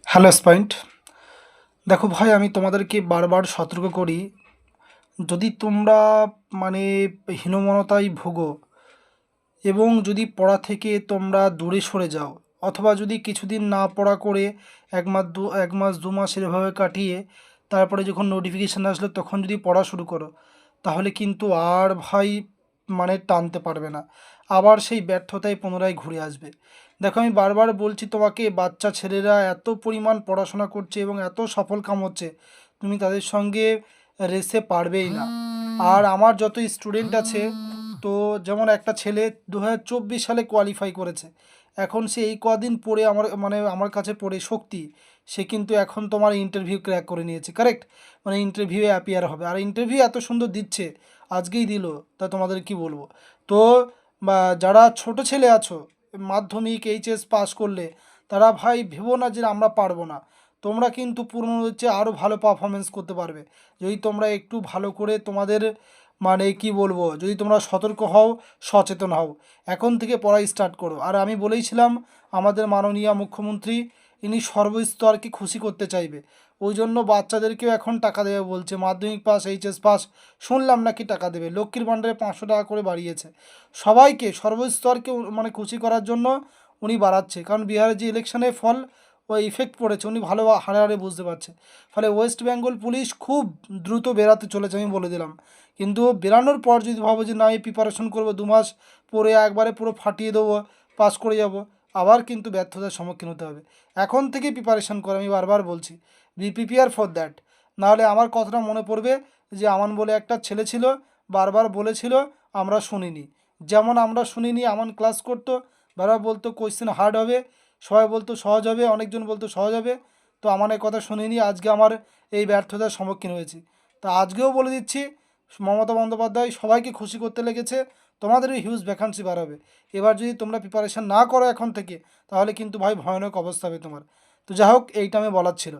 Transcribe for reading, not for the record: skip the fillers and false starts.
Hello স্পাইন্ট, দেখো ভাই, আমি তোমাদেরকে বারবার সতর্ক করি। যদি তোমরা মানে হীনমন্যতায় ভোগো এবং যদি পড়া থেকে তোমরা দূরে সরে যাও, অথবা যদি কিছুদিন না পড়া করে এক মাস 2 মাস এভাবে কাটিয়ে তারপরে যখন নোটিফিকেশান আসলো তখন যদি পড়া শুরু করো, তাহলে কিন্তু আর ভাই টানতে পারবে না। আবার সেই ব্যর্থতায় পুনরায় ঘুরে আসবে। দেখো, আমি বারবার বলছি তোমাকে, বাচ্চা ছেলেরা এত পরিমাণ পড়াশোনা করছে এবং এত সফল কাম হচ্ছে, তুমি তাদের সঙ্গে রেসে পারবেই না। আর আমার যত স্টুডেন্ট আছে, তো যেমন একটা ছেলে 2024 সালে কোয়ালিফাই করেছে, এখন সে এই কদিন পড়ে আমার কাছে পড়ে শক্তি, সে কিন্তু এখন তোমার ইন্টারভিউ ক্র্যাক করে নিয়েছে, কারেক্ট? ইন্টারভিউয়ে অ্যাপিয়ার হবে, আর ইন্টারভিউ এত সুন্দর দিচ্ছে, আজকেই দিল। তা তোমাদের কি বলবো। তো যারা ছোট ছেলে আছো, মাধ্যমিক এইচএস পাস করলে, তারা ভাই ভেবো না যে আমরা পারবো না। তোমরা কিন্তু পূর্ণ হচ্ছে আরও ভালো পারফরমেন্স করতে পারবে, যদি তোমরা একটু ভালো করে তোমাদের কি বলবো, যদি তোমরা সতর্ক হও, সচেতন হও, এখন থেকে পড়া স্টার্ট করো। আর আমি বলেইছিলাম, আমাদের মাননীয় মুখ্যমন্ত্রী, ইনি সর্বস্তরকে খুশি করতে চাইবে, ওই জন্য বাচ্চাদেরকেও এখন টাকা দেবে বলছে। মাধ্যমিক পাস, এইচএস পাস, শুনলাম নাকি টাকা দেবে, লক্ষ্মীর ভাণ্ডারে 500 টাকা করে বাড়িয়েছে। সবাইকে, সর্বস্তরকে খুশি করার জন্য উনি বাড়াচ্ছে, কারণ বিহারের যে ইলেকশনের ফল ও ইফেক্ট পড়েছে, উনি ভালো হারে হারে বুঝতে পারছে। ফলে ওয়েস্ট বেঙ্গল পুলিশ খুব দ্রুত বেরাতে চলেছে, আমি বলে দিলাম। কিন্তু বেরানোর পর যদি ভাবো যে না, আমি প্রিপারেশন করবো 2 মাস পরে একবারে পুরো ফাটিয়ে দেবো, পাস করে যাব, আবার কিন্তু ব্যর্থতার সম্মুখীন হতে হবে। এখন থেকে প্রিপারেশন করো, আমি বারবার বলছি, বি প্রিপেয়ার ফর দ্যাট। নাহলে আমার কথাটা মনে পড়বে যে আমান বলে একটা ছেলে ছিল, বারবার বলেছিল, আমরা শুনিনি। যেমন আমরা শুনিনি, আমান ক্লাস করতো, বারবার বলতো কোয়েশ্চেন হার্ড হবে, সবাই বলতো সহজ হবে, অনেকজন বলতো সহজ হবে, তো আমানের কথা শুনিনি, আজকে আমার এই ব্যর্থতার সম্মুখীন হয়েছি। তা আজকেও বলে দিচ্ছি, মমতা বন্দ্যোপাধ্যায় সবাইকে খুশি করতে লেগেছে, তোমাদেরও হিউজ ভ্যাকান্সি বাড়াবে। এবার যদি তোমরা প্রিপারেশান না করো এখন থেকে, তাহলে কিন্তু ভাই ভয়ানক অবস্থা হবে তোমার। তো যাই হোক, এইটা আমি বলার ছিল।